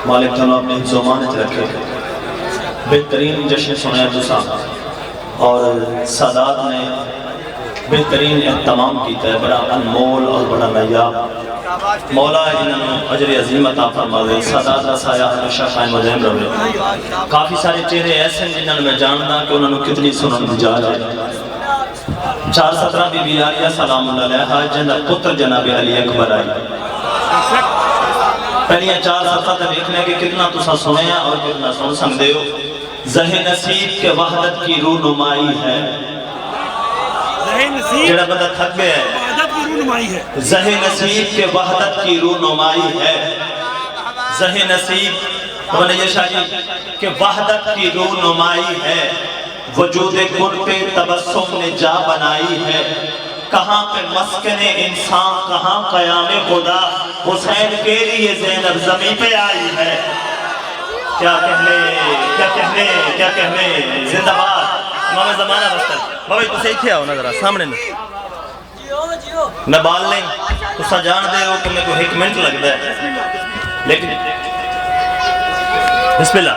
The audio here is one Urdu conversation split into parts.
مالک تعالیٰ اپنے حفظ و امانت رکھے بہترین جشن سنایا دوسا اور سادات نے بہترین اہتمام کیتا ہے، بڑا انمول اور بڑا نایاب مولا انہوں اجر عظیم عطا فرما دے، سادات کا سایہ ہمیشہ قائم و دائم رہے۔ کافی سارے چہرے ایسے ہیں جنہوں میں جاننا کہ انہوں نے کتنی سنن دی جا رہے۔ 417 بی بی آلیہ سلام اللہ علیہ جنہ پتر جناب علی اکبر آئی۔ پہلیاں 4 صفحہ تے دیکھنے کہ کتنا تسا سنے ہیں اور کتنا سن سکتے ہو۔ زہ نصیب کے وحدت کی رونمائی ہے، جڑا بندہ تھک گیا ہے، زہ نصیب کے وحدت کی رونمائی ہے، زہ نصیب ولی شاہ جی کہ وحدت کی رونمائی ہے، وجود کن پہ تبسم نے جا بنائی ہے، کہاں پہ مسکن انسان کہاں قیام خدا، حسین کے لیے زینب زمین پہ آئی ہے۔ کیا کہنے کیا کہنے کیا کہنے، زندہ باد امام زمانہ بستر بابا تو صحیح کیا ہو نا ذرا سامنے نہ بال لیں تو سا جان دے ہو کہ میں کو ایک منٹ لگ ہے، لیکن بسم اللہ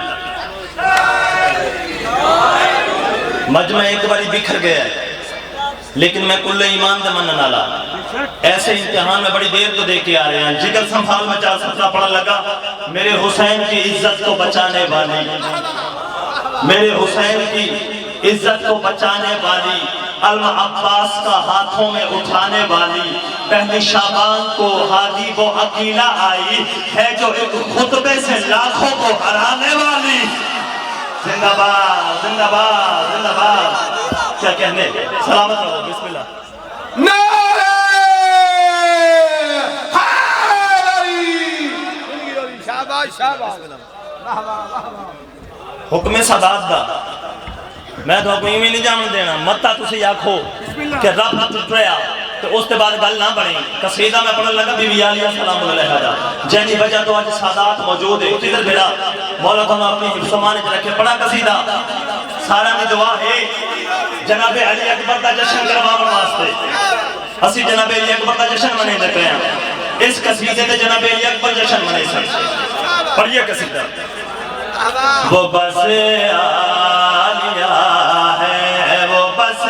مجمع ایک باری بکھر گیا ہے، لیکن میں کل ایمان دے منن والا ایسے امتحان میں بڑی دیر تو دے کے آ رہے ہیں۔ جگر سنبھال میں 417 پڑھا لگا، میرے حسین کی عزت کو بچانے والی، میرے حسین کی عزت کو بچانے والی، علم عباس کا ہاتھوں میں اٹھانے والی، پہلی شعبان کو ہادی وہ اکیلا آئی ہے جو ایک خطبے سے لاکھوں کو ہرانے والی۔ زندہ باد زندہ باد زندہ باد، کیا کہنے، سلامت رہو، بسم اللہ۔ نعرہ حیدری، شاباش شاباش، حکم سادات دا میں تو کوئی بھی نہیں جان دینا، متا تسی آکھو کہ رب نہ ٹوٹ رہا تو اس کے بعد گل نہ بڑھیں۔ قصیدہ میں پڑھنے لگا بی بی علیہ سلام علیہ دا، جنہی وجہ تو آج سادات موجود ہے، ادھر بیڑا مولا تعالیٰ اپنی حفظ و امانت رکھے۔ پڑھا قصیدہ، سارا دی دعا ہے جناب علی اکبر دا جشن کرواون واسطے، اسی جناب علی اکبر دا جشن منے لگ رہے ہیں۔ اس قصیدے تے جناب علی اکبر جشن منے سکتے، پڑھئے قصیدہ۔ وہ بس آلیہ ہے، وہ بس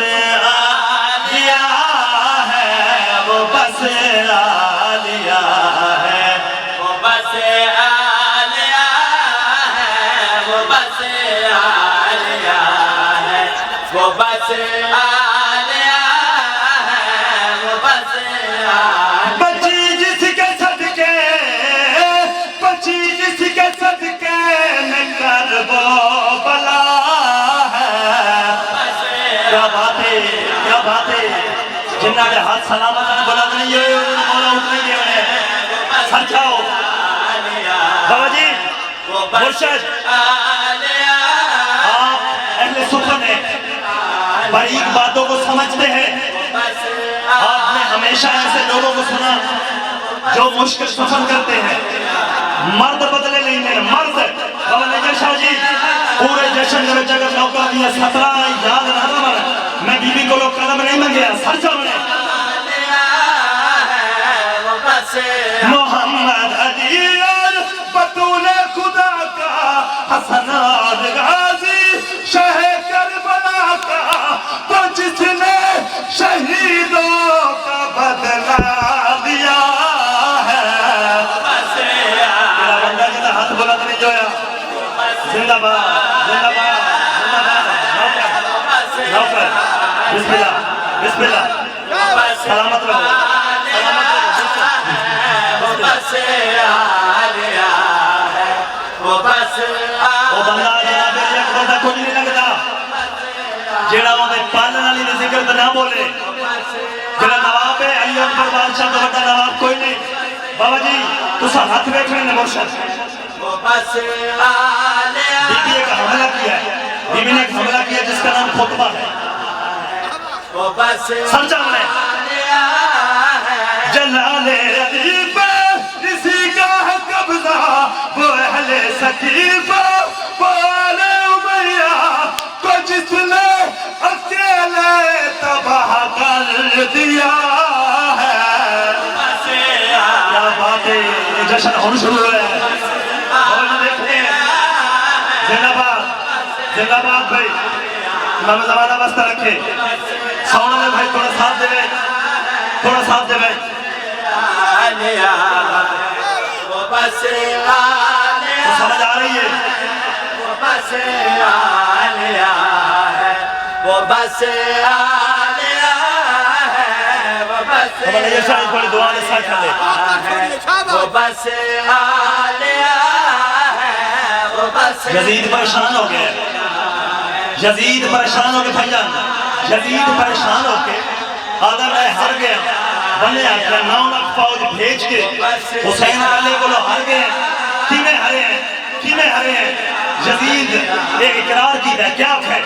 آلیہ ہے، وہ بس آلیہ ہے، وہ بس آلیہ ہے، وہ بس آلیہ ہے، وہ بس آلیہ ہے، وہ بس آلیہ۔ بچی جس کے صدقے، بچی جس کے صدقے میں کرب و بلا ہے۔ کیا بات ہے، کیا بات ہے، جنہ کے ہاتھ سلامت ہیں بلند نہیں ہوئے، انہوں نے مولا اٹھنے دے ہوئے، سر چھاؤ بابا جی مرشد، آپ اہل سخن ہیں، باریک باتوں کو سمجھتے ہیں، آپ نے ہمیشہ ایسے لوگوں کو سنا جو مشکل سفر کرتے ہیں، مرد بدلے لینے مرد بابا نجر شاہ جی پورے جشن میں جگہ موقع دیا 17 یاد نہ رہا، میں بی بی کو لوگ قدم نہیں منگیا، سر چاہنے محمد علی اور بطول خدا کا، حسن اور غازی شہ کربلا کا، تو جس نے شہیدوں کا بدلہ دیا ہے۔ میرا بندہ جنہ ہاتھ بلند نہیں جویا، زندہ باد زندہ باد زندہ باد، نوکر بسم اللہ بسم اللہ، سلامت رہو سلامت رہو۔ وہ بس آلیہ ہے، وہ بس وہ بندہ جناب علی اکبر دا کچھ نہیں لگتا، جیڑا وہ دے پالن علی نے ذکر تو نہ بولے، جیڑا نواب ہے علی اکبر بادشاہ تو بڑا نواب کوئی نہیں۔ بابا جی تو سا ہاتھ بیٹھنے نے مرشد، وہ بس آلیہ، بی بی ایک حملہ کیا ہے، بی بی نے ایک حملہ کیا جس کا نام خطبہ ہے، وہ بس سر چاہنے آلیہ ہے، جلال علی پر اسی کا ہے قبضہ، وہ اہل سکیفہ وہ آل امیہ کو جس نے اکیلے تباہ کر دیا ہے۔ کیا بات ہے جشن ہم شروع ہے اور دیکھتے ہیں زندہ باد بھائی امام زمانہ بستہ رکھے سونا میں بھائی تھوڑا ساتھ دے گئے وہ بس تو سمجھ آ رہی ہے وہ بس آلیا ہے وہ بس آلیا ہے وہ بس یہ شاید تھوڑی دعا نے ساتھ کر لے وہ بس آلیا ہے وہ بس یزید پریشان ہو گئے یزید پریشان ہو کے بھائی جان یزید پریشان ہو کے آدھا میں ہر گیا بنے آکھا 9 لاکھ فوج بھیج کے حسین علی کو لو ہر گئے کینے ہرے ہیں یزید ایک اقرار کی ہے کیا ہے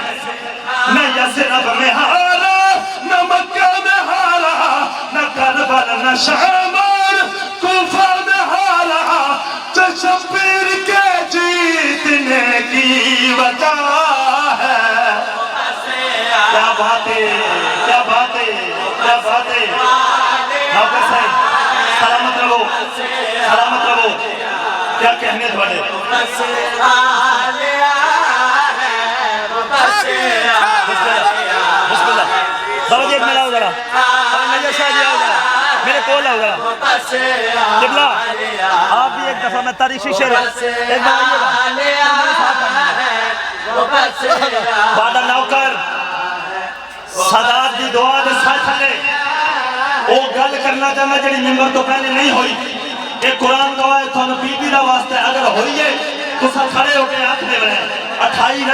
نہ یسرب میں ہارا نہ مکہ میں ہارا نہ کربل نہ شامار کوفہ میں ہارا شبیر کے جیتنے کی وجہ ہے کیا باتیں حافظ صاحب سلامت رہو کیا کہنے تھوڑے بس آلیا ہے وہ بس بسم اللہ بابا جی ایک ملاؤ ذرا نجر شاہ جی آؤ ذرا میرے کول آؤ ذرا قبلہ آپ بھی ایک دفعہ میں تاریخی شعر ایک بار آئیے گا بادہ نوکر سادات دی دعا دے ساتھ لے وہ گل کرنا چاہنا جڑی ممبر تو پہلے نہیں ہوئی ایک قرآن گواہ ہے تو بی بی دا واسطہ اگر ہوئی ہے تو سب کھڑے ہو کے آنکھ دے رہے ہیں 28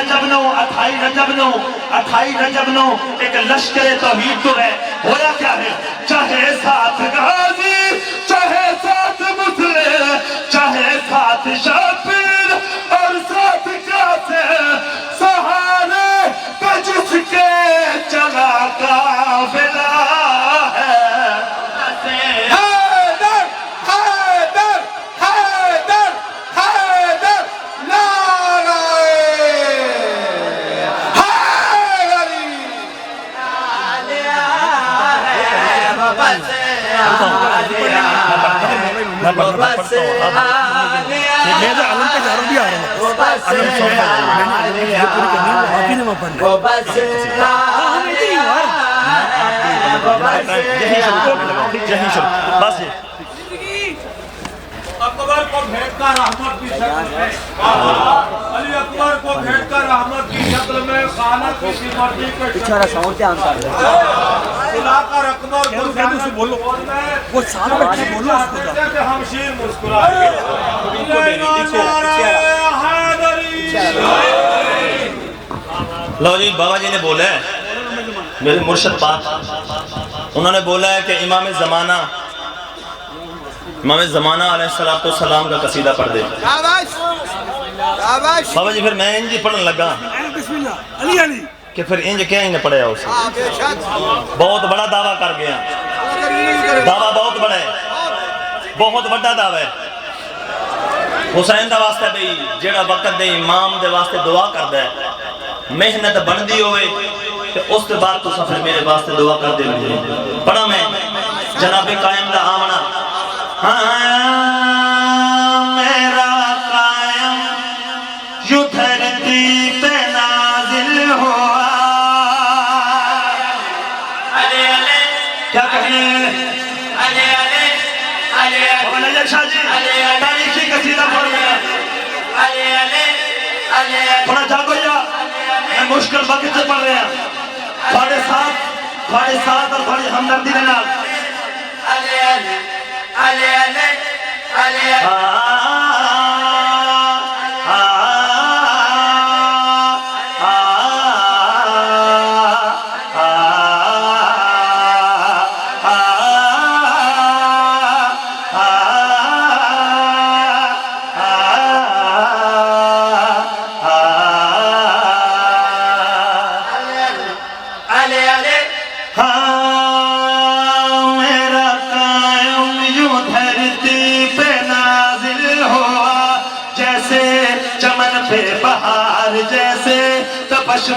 رجب نو ایک لشکر توحید تو رہے ہویا کیا ہے چاہے ساتھ غازی چاہے ساتھ مسلم چاہے ساتھ شافر اور ساتھ قاسم سہارے پہ جس کے چلا قافلہ ہے اکبر کو بھیٹ کر رحمت کی شکل میں علی اکبر کو بھیٹ کر رحمت کی شکل میں خالق کی مرضی کے بیچارہ ساؤنڈ کیا آنسر ہے بلا کر اکبر کو بولو وہ سارا بچے بولو اس کو کہ ہم شیر مسکرائے لو جی بابا جی نے بولا ہے میرے مرشد پاک انہوں نے بولا ہے کہ امام زمانہ علیہ السلام کا قصیدہ پڑھ دے بابا جی پھر میں انج ہی پڑھن لگا کہ پھر انج کیا ہی نے پڑھیا اسے بہت بڑا دعویٰ کر گیا دعویٰ بہت بڑا ہے بہت بڑا دعویٰ ہے حسین دا واسطہ بھئی جیڑا وقت دے امام دے واسطے دعا کر دے محنت بندی ہوئے کہ اس کے بعد تو سفر میرے واسطے دعا کر دے مجھے پڑھا میں جناب قائم دا آمنا میرا قائم یوں دھرتی پہ نازل ہوا کیا کہنے بابا نجر شاہ جی تاریخی قصیدہ پڑھ گیا تھوڑا جاگو یا میں مشکل وقت سے پڑھ رہے ہیں تھوڑے ساتھ اور تھوڑی ہمدردی دینا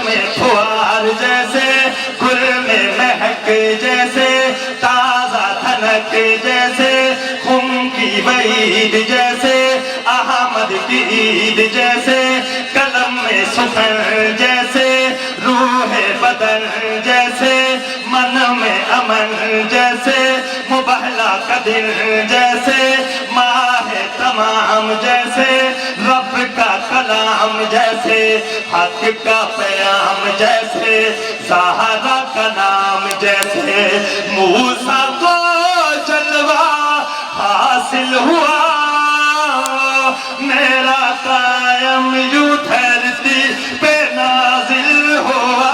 میں پھوار جیسے گل میں مہک جیسے تازہ تھنک جیسے خم کی وہی فرید جیسے احمد کی عید جیسے قلم میں سخن جیسے روح بدن جیسے من میں امن جیسے مبہلا کا دل جیسے ماہ تمام جیسے رب کا کلام جیسے حق کا پیام جیسے زہرا کا نام جیسے موسیٰ کو جلوہ حاصل ہوا میرا قائم یوں دھرتی پہ نازل ہوا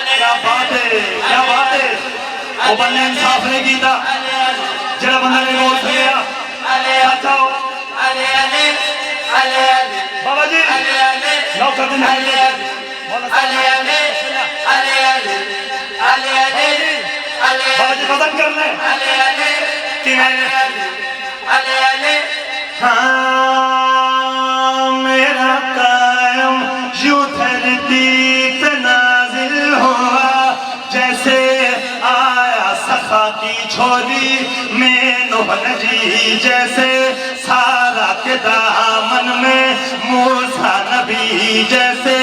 کیا بات ہے کیا بات ہے وہ بندے انصاف نے کیتا جڑا بندہ نے گول سے گیا اچھا ہو بابا جی نوکر دن ہے بابا جی ختم کر لیں کہ ہاں میرا قائم یوں دھرتی پہ نازل ہوا جیسے آیا سخا کی جھولی میں نوح نجی جیسے سارا کے دامن میں موسیٰ نبی جیسے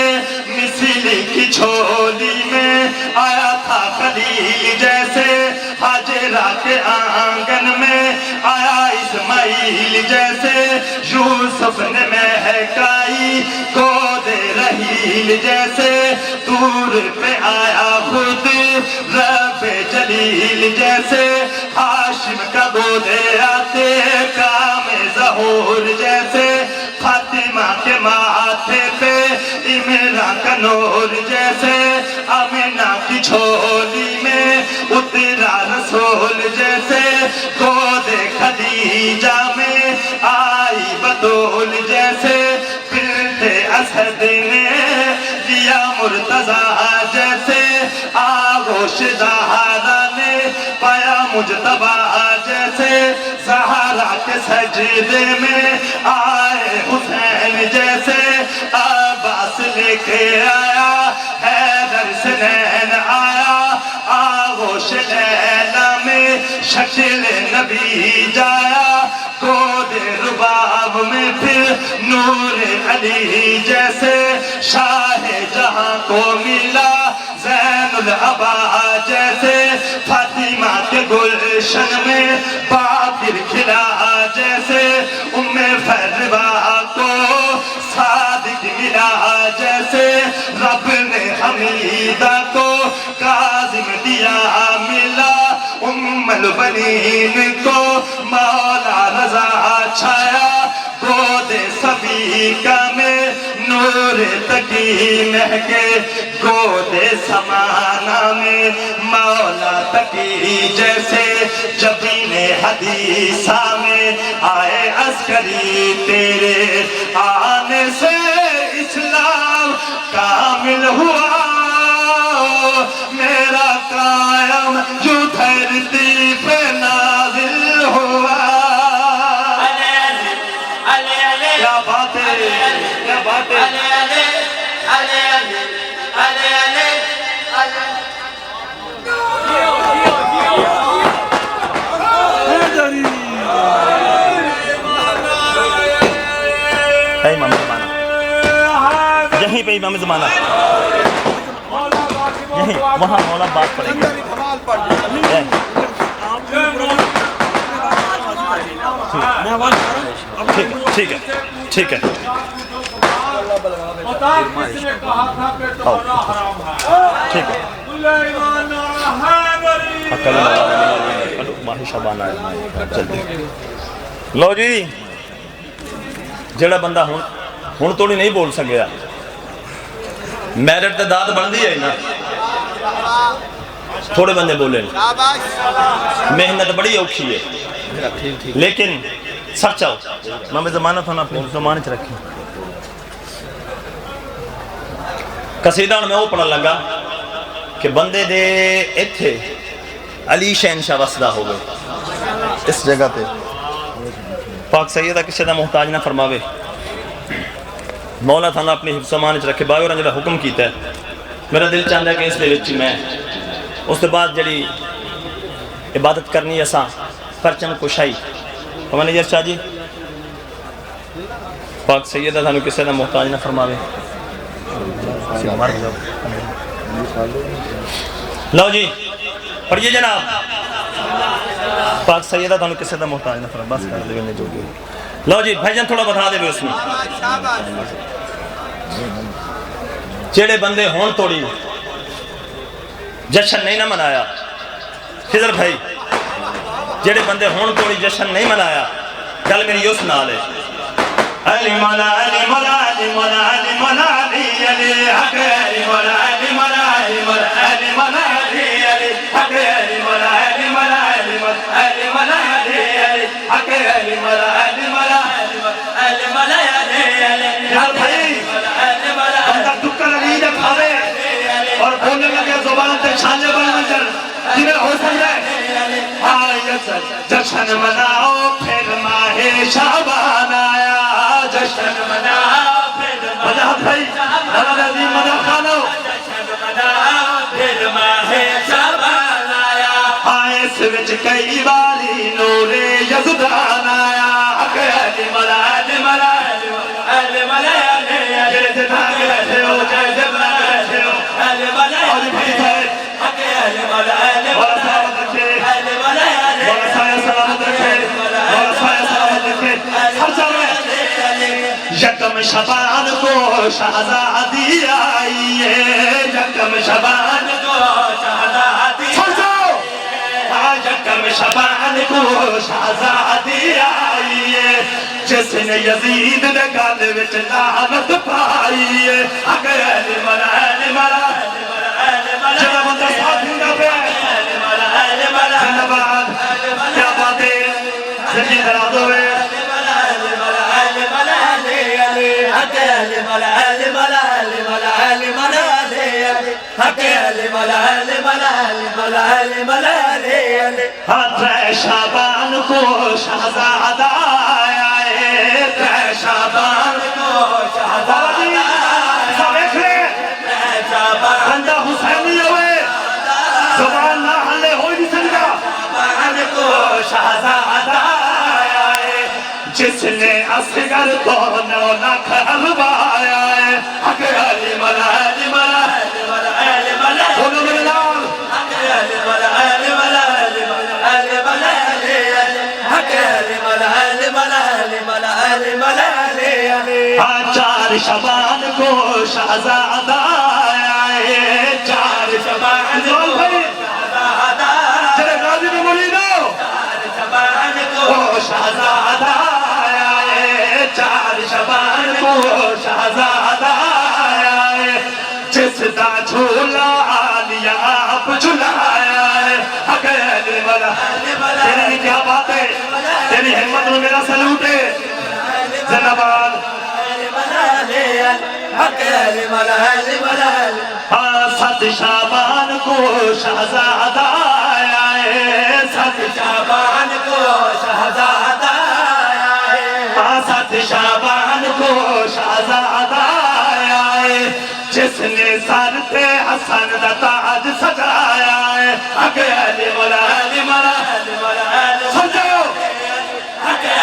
مثل کی جھولی میں آیا تھا خلیل جیسے حاجرہ کے آنگن میں آیا اسماعیل جیسے یوسف نے مہکائی گود رحیل جیسے دور پہ آیا خود رب جلیل جیسے ہاشم کا گود آتے کام ظہور جیسے فاطمہ کے ماتھے پہ عمران کا نور جیسے آمنہ کی جھولی میں اترا رسول جیسے گود خدیجہ میں آئی بطول جیسے بنت اسد نے لیا مرتضیٰ جیسے آغوش زہرا نے پایا مجتبیٰ جیسے زہرا کے سجدے میں آئے حسین جیسے عباس لے کے آیا حیدر سنین آیا آغوش لیلہ میں شکل نبی جایا گود رباب میں پھر نور علی جیسے شاہ جہاں کو ملا زین العبا جیسے فاطمہ کے گلشن میں باقر کھلا جیسے ام فروا کو صادق ملا جیسے رب نے حمیدہ کو کاظم دیا ملا ام البنین کو مولا رضا چھایا گود صفیقہ میں نور تقی مہکے گود سمانہ میں مولا تقی جیسے جبین حدیثہ میں آئے عسکری تیرے آنے سے اسلام کامل ہوا میرا قائم جو دھرتی پہ نازل ہوا کیا بات ہے کیا بات ہے امام زمانہ یہیں پہ امام زمانہ یہیں وہاں مولا بات پڑے گی ٹھیک ہے ٹھیک ہے ٹھیک ہے ماہ شعبان آئے جلدی لو جی جڑا بندہ ہون توڑی نہیں بول سکیا میرٹ تے داد بندی ہے نا تھوڑے بندے بولے محنت بڑی اوکھی ہے لیکن سچا ہو میں زمانہ تھا نا اپنے زمانے چ رکھی قصیدہ میں وہ پڑھا لگا کہ بندے دے ایتھے علی شہنشاہ وسدہ ہو گئے اس جگہ پہ پاک سیدہ کسی دا محتاج نہ فرماوے مولا تھانا اپنی حفظ امان چ رکھے باوی اور جڑا حکم کیتا ہے میرا دل چاہتا ہے کہ اس دے وچ میں اس کے بعد جڑی عبادت کرنی اساں پرچم کشائی منیجر شاہ جی پاک سیدہ تھانو کسے نہ محتاج نہ فرماوے لو جی پڑھئے جناب پاک سیدہ تھانو کسے نہ محتاج نہ فرماوے بس کر دے میں جو گئے لو جی بھائی جان تھوڑا بتا دے بھی اس میں چیڑے بندے ہون توڑی جشن نہیں نہ منایا خضر بھائی جیڑے بندے ہون توڑی جشن نہیں منایا گل میری یوں سنا لے علی مولا علی مولا علی مولا علی مولا علی علی حق علی مولا علی مولا علی مولا علی مولا علی علی حق علی مولا علی مولا علی مولا علی مولا علی علی حق علی مولا علی مولا علی مولا علی علی یار بھائی بندہ ٹکر علی نے کھاوے اور بولنے لگے زبان تے چھانے بن منظر جنہیں ہو سکتا ہے آیت جشن مناؤ پھر ماہ شعبان آیا جشن مناؤ پھر ماہ شعبان پھر ماہ شعبان آیا آئے سوچ کئی باری نور یزدان آیا حق علی مولا علی مولا علی مولا علی جیسے بھاگ رہے ہو جیسے بھاگ رہے ہو علی مولا علی مولا حق علی مولا علی مولا علی مولا مولا سایہ سلامت رکھے مولا سایہ سلامت رکھے ہر جانے یکم شبان کو شہزادی آئی ہے یکم شبان کو شہزادی یکم شبان کو شہزادی آئی ہے جس نے یزید نے گالے وچ لعنت پائی ہے حق علی مولا علی مولا علی مولا جنہ بندہ ساتھ ہنگا پہ زندباد کیا باتیں زندگی دراد ہوئے حق علی مولا علی مولا علی مولا علی مولا علی حق علی مولا علی مولا علی مولا علی مولا علی ترے شعبان کو شہزادہ آیا ہے ترے شعبان کو شہزادہ سب ایک لے بندہ حسینی ہوئے زبان نہ ہلے ہوئی نہیں سکتا شعبان کو شہزادہ آیا ہے جس نے اصغر کو 9 لاکھ حلوایا ہے حق علی مولا علی مولا علی مولا بولو میرے نام حق علی مولا علی مولا علی مولا حق علی مولا علی مولا علی مولا علی مولا علی 4 شعبان کو شہزادہ آیا ہے 4 شعبان کو شہزادہ جنہیں غازی میں مریدو 4 شعبان کو شہزادہ آیا ہے 4 شعبان کو شہزادہ آیا ہے جس دا جھولا آلیا آپ جھلایا ہے حق علی مولا تیری کیا بات ہے تیری حمد میں میرا سلوٹ ہے زندباد حق علی مولا علی مولا 7 شعبان کو شہزادہ آیا ہے 7 شعبان کو شہزادہ آیا ہے 7 شعبان کو شہزادہ آیا ہے جس نے سر پہ حسن دا تاج سجایا ہے حق علی مولا علی مولا علی مولا سجاؤ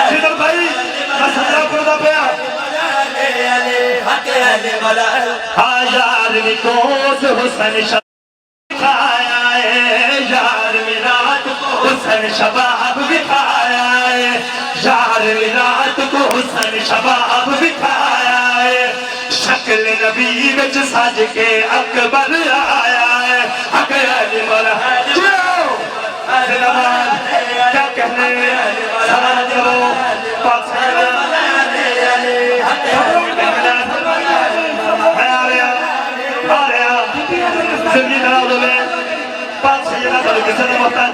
جدر بھائی میں سجا پردہ پہ حق علی مولا یار کوس حسن شباب کھایا ہے یار رات کو حسن شباب دکھایا ہے یار رات کو حسن شباب دکھایا ہے شکل نبی وچ سج کے اکبر آیا ہے حق علی مولا جاؤ زندباد کیا کہنے سلامت رہو پاک سیدہ زندگی دراد ہوئے پاک سیدہ کسی نے محتاج